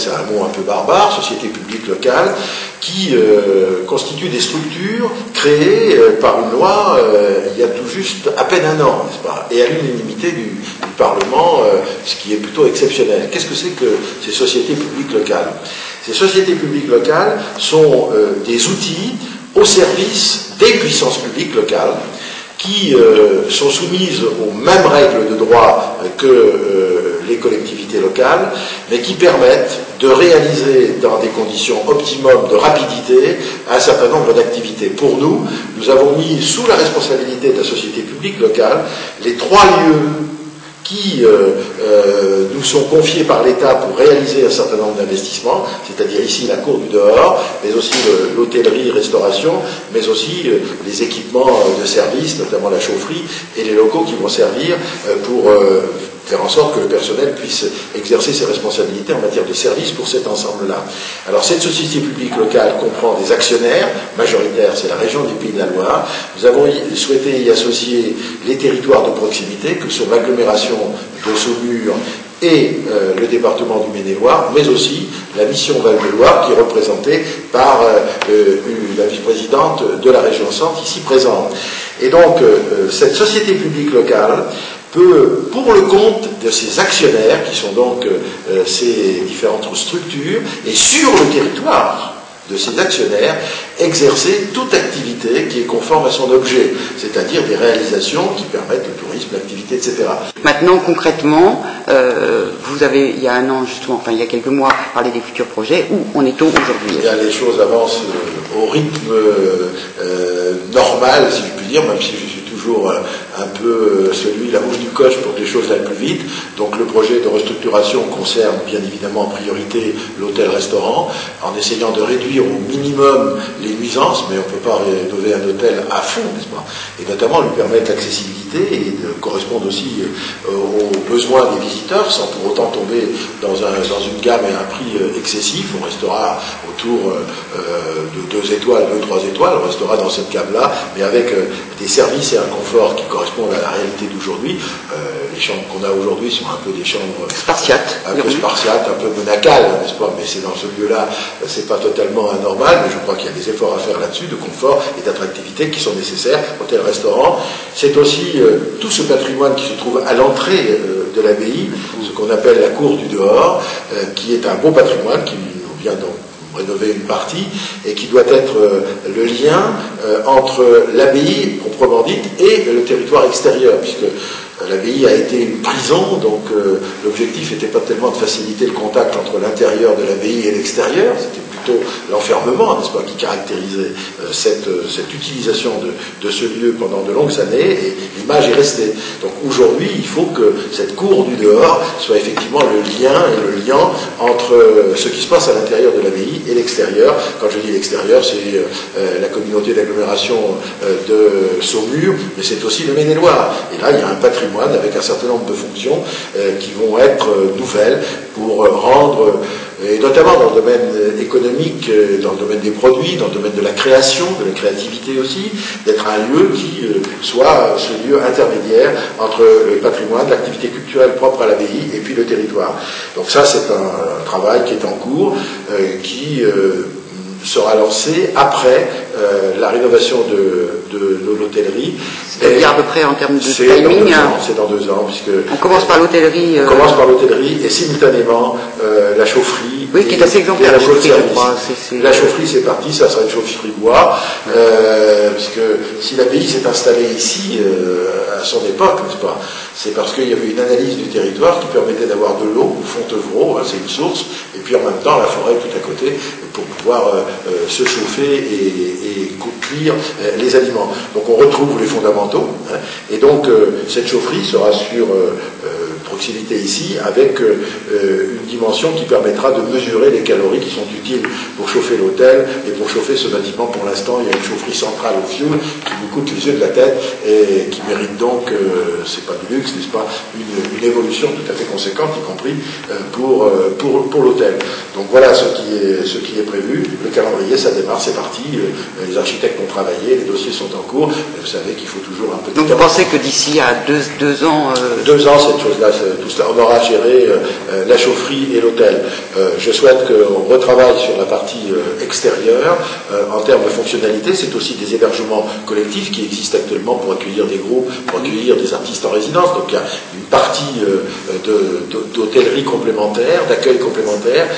c'est un mot un peu barbare, société publique locale, qui constituent des structures créées par une loi il y a tout juste à peine un an, n'est-ce pas, et à l'unanimité du Parlement, ce qui est plutôt exceptionnel. Qu'est-ce que c'est que ces sociétés publiques locales? Ces sociétés publiques locales sont des outils au service des puissances publiques locales qui sont soumises aux mêmes règles de droit que les collectivités locales, mais qui permettent de réaliser dans des conditions optimum de rapidité un certain nombre d'activités. Pour nous, nous avons mis sous la responsabilité de la société publique locale les 3 lieux qui nous sont confiés par l'État pour réaliser un certain nombre d'investissements, c'est-à-dire ici la cour du dehors, mais aussi l'hôtellerie-restauration, mais aussi les équipements de service, notamment la chaufferie, et les locaux qui vont servir pour faire en sorte que le personnel puisse exercer ses responsabilités en matière de service pour cet ensemble-là. Alors cette société publique locale comprend des actionnaires majoritaires, c'est la région du Pays de la Loire. Nous avons souhaité y associer les territoires de proximité, que sont l'agglomération de Saumur et le département du Maine-et-Loire, mais aussi la mission Val-de-Loire qui est représentée par la vice-présidente de la région Centre ici présente. Et donc cette société publique locale peut, pour le compte de ses actionnaires, qui sont donc ces différentes structures, et sur le territoire de ces actionnaires, exercer toute activité qui est conforme à son objet, c'est-à-dire des réalisations qui permettent le tourisme, l'activité, etc. Maintenant, concrètement, vous avez, il y a un an justement, enfin il y a quelques mois, parlé des futurs projets. Où en est-on aujourd'hui? Eh bien, les choses avancent au rythme normal, si je puis dire, même si je suis toujours un peu celui, la mouche du coche pour que les choses aillent plus vite. Donc le projet de restructuration concerne bien évidemment en priorité l'hôtel-restaurant, en essayant de réduire au minimum les nuisances, mais on ne peut pas rénover un hôtel à fond, n'est-ce pas? Et notamment lui permettre l'accessibilité et de correspondre aussi aux besoins des visiteurs, sans pour autant tomber dans une gamme et un prix excessif. On restera autour de 2 étoiles, 2-3 étoiles, on restera dans cette gamme-là, mais avec des services et un confort qui correspondent à la réalité d'aujourd'hui. Les chambres qu'on a aujourd'hui sont un peu des chambres spartiates, un peu spartiates, un peu monacales, n'est-ce pas? Mais c'est dans ce lieu-là, c'est pas totalement anormal, mais je crois qu'il y a des efforts à faire là-dessus, de confort et d'attractivité qui sont nécessaires. Hôtel-restaurant, c'est aussi tout ce patrimoine qui se trouve à l'entrée de l'abbaye, ce qu'on appelle la cour du dehors, qui est un beau patrimoine qui nous vient donc rénover une partie et qui doit être le lien entre l'abbaye proprement dite et le territoire extérieur, puisque l'abbaye a été une prison, donc l'objectif n'était pas tellement de faciliter le contact entre l'intérieur de l'abbaye et l'extérieur, c'était plutôt l'enfermement, n'est-ce pas, qui caractérisait cette utilisation de ce lieu pendant de longues années, et l'image est restée. Donc aujourd'hui, il faut que cette cour du dehors soit effectivement le lien et le liant entre ce qui se passe à l'intérieur de l'abbaye et l'extérieur. Quand je dis l'extérieur, c'est la communauté d'agglomération de Saumur, mais c'est aussi le Maine-et-Loire. Et là, il y a un patrimoine avec un certain nombre de fonctions qui vont être nouvelles pour rendre, et notamment dans le domaine économique, dans le domaine des produits, dans le domaine de la création, de la créativité aussi, d'être un lieu qui soit ce lieu intermédiaire entre le patrimoine, l'activité culturelle propre à l'abbaye et puis le territoire. Donc ça, c'est un travail qui est en cours, qui sera lancé après la rénovation de l'hôtellerie. C'est-à-dire à peu près en termes de timing. C'est dans 2 ans, puisque on commence par l'hôtellerie. On commence par l'hôtellerie et simultanément la chaufferie. Oui, qui est assez exemplaire. La chaufferie, la chaufferie, c'est parti, ça sera une chaufferie bois, puisque si l'abbaye s'est installée ici à son époque, n'est-ce pas, c'est parce qu'il y avait une analyse du territoire qui permettait d'avoir de l'eau, Fontevraud, hein, c'est une source, et puis en même temps la forêt tout à côté, pour pouvoir se chauffer et cuire les aliments. Donc on retrouve les fondamentaux, hein, et donc cette chaufferie sera sur proximité ici, avec une dimension qui permettra de mesurer les calories qui sont utiles pour chauffer l'hôtel et pour chauffer ce bâtiment. Pour l'instant, il y a une chaufferie centrale au fioul qui nous coûte les yeux de la tête et qui mérite donc, c'est pas du luxe, n'est-ce pas, une évolution tout à fait conséquente, y compris pour l'hôtel. Donc voilà ce qui est prévu. Le calendrier, ça démarre, c'est parti. Les architectes ont travaillé, les dossiers sont en cours. Vous savez qu'il faut toujours un petit. Donc vous pensez que d'ici à deux ans... 2 ans, cette chose-là tout cela. On aura géré la chaufferie et l'hôtel. Je souhaite qu'on retravaille sur la partie extérieure. En termes de fonctionnalité, c'est aussi des hébergements collectifs qui existent actuellement pour accueillir des groupes, pour accueillir des artistes en résidence. Donc il y a une partie d'hôtellerie complémentaire, d'accueil complémentaire.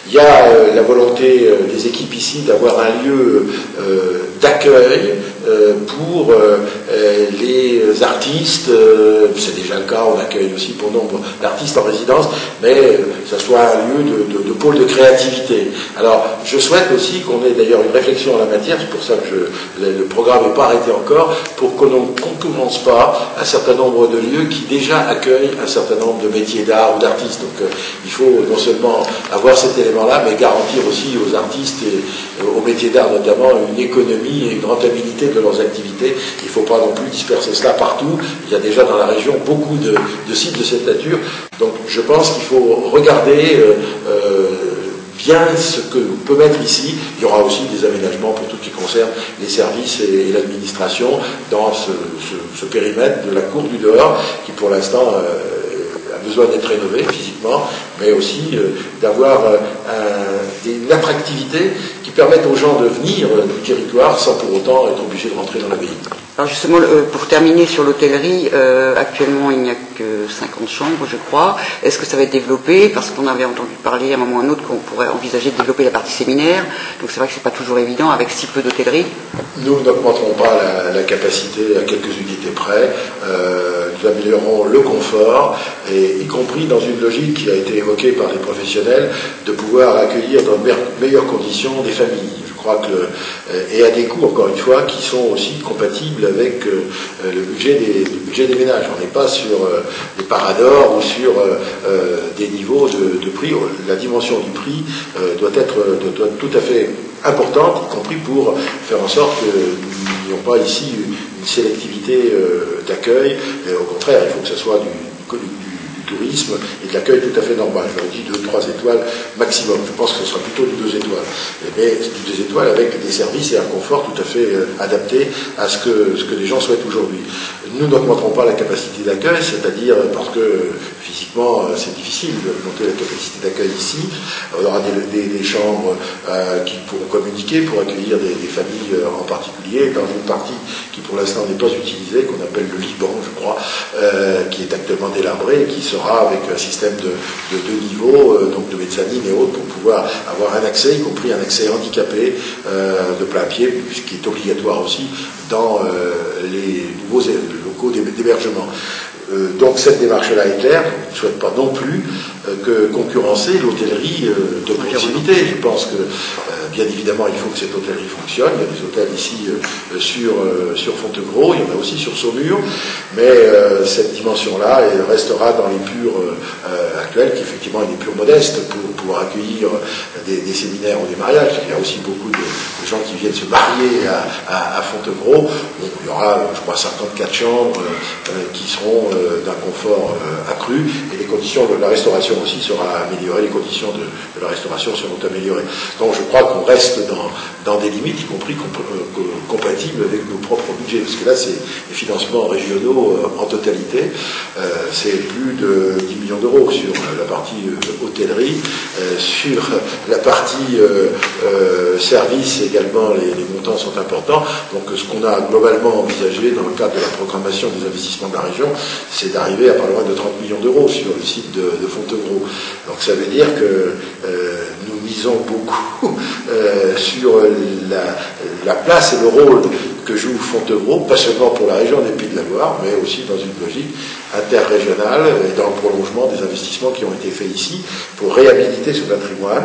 Il y a la volonté des équipes ici d'avoir un lieu d'accueil pour les artistes. C'est déjà le cas, on accueille aussi pour nombre d'artistes en résidence, mais que ce soit un lieu de pôle de créativité. Alors, je souhaite aussi qu'on ait d'ailleurs une réflexion en la matière, c'est pour ça que le programme n'est pas arrêté encore, pour qu'on ne concurrence pas un certain nombre de lieux qui déjà accueillent un certain nombre de métiers d'art ou d'artistes. Donc, il faut non seulement avoir cet élément-là, mais garantir aussi aux artistes et aux métiers d'art notamment une économie et une rentabilité de leurs activités. Il ne faut pas non plus disperser cela partout. Il y a déjà dans la région beaucoup de sites de cette nature. Donc je pense qu'il faut regarder bien ce que l'on peut mettre ici. Il y aura aussi des aménagements pour tout ce qui concerne les services et l'administration dans ce périmètre de la cour du dehors qui pour l'instant a besoin d'être rénové physiquement, mais aussi d'avoir une attractivité qui permette aux gens de venir du territoire sans pour autant être obligés de rentrer dans l'abbaye. Alors justement, pour terminer sur l'hôtellerie, actuellement il n'y a que 50 chambres, je crois. Est-ce que ça va être développé? Parce qu'on avait entendu parler à un moment ou à un autre qu'on pourrait envisager de développer la partie séminaire. Donc c'est vrai que c'est pas toujours évident avec si peu d'hôtellerie. Nous n'augmenterons pas la capacité à quelques unités près. Nous améliorerons le confort, et y compris dans une logique qui a été évoquée par les professionnels, de pouvoir accueillir dans de meilleures conditions des familles. Je crois et à des coûts, encore une fois, qui sont aussi compatibles avec le budget des ménages. On n'est pas sur des paradors ou sur des niveaux de prix. La dimension du prix doit être tout à fait importante, y compris pour faire en sorte que nous n'ayons pas ici une sélectivité d'accueil. Au contraire, il faut que ce soit du tourisme et de l'accueil tout à fait normal. Je leur dis 2-3 étoiles maximum. Je pense que ce sera plutôt du 2 étoiles. Mais du 2 étoiles avec des services et un confort tout à fait adapté à ce que les gens souhaitent aujourd'hui. Nous n'augmenterons pas la capacité d'accueil, c'est-à-dire parce que physiquement c'est difficile de monter la capacité d'accueil ici. On aura des chambres qui pourront communiquer pour accueillir des familles en particulier dans une partie qui pour l'instant n'est pas utilisée, qu'on appelle le Liban, je crois, qui est actuellement délabré et qui sera avec un système de 2 niveaux, donc de mezzanine et autres, pour pouvoir avoir un accès, y compris un accès handicapé de plein pied, ce qui est obligatoire aussi dans les nouveaux locaux d'hébergement. Donc cette démarche-là est claire. Je ne souhaite pas non plus que concurrencer l'hôtellerie de proximité. Je pense que bien évidemment il faut que cette hôtellerie fonctionne. Il y a des hôtels ici sur Fontevraud, il y en a aussi sur Saumur, mais cette dimension-là restera dans les purs actuels, qui effectivement est des purs modestes pour pouvoir accueillir des séminaires ou des mariages. Il y a aussi beaucoup de gens qui viennent se marier à Fontevraud. Donc, il y aura, je crois, 54 chambres qui seront d'un confort accru, et les conditions de la restauration aussi sera améliorée, les conditions de la restauration seront améliorées. Donc je crois qu'on reste dans des limites, y compris compatibles avec nos propres budgets, parce que là c'est les financements régionaux en totalité, c'est plus de 10 millions d'euros sur la partie hôtellerie, sur la partie service également, les montants sont importants. Donc ce qu'on a globalement envisagé dans le cadre de la programmation des investissements de la région, c'est d'arriver à pas loin de 30 millions d'euros sur le site de Fontevraud. Donc ça veut dire que nous misons beaucoup sur la place et le rôle que joue Fontevraud, pas seulement pour la région des Pays de la Loire, mais aussi dans une logique interrégionale et dans le prolongement des investissements qui ont été faits ici pour réhabiliter ce patrimoine.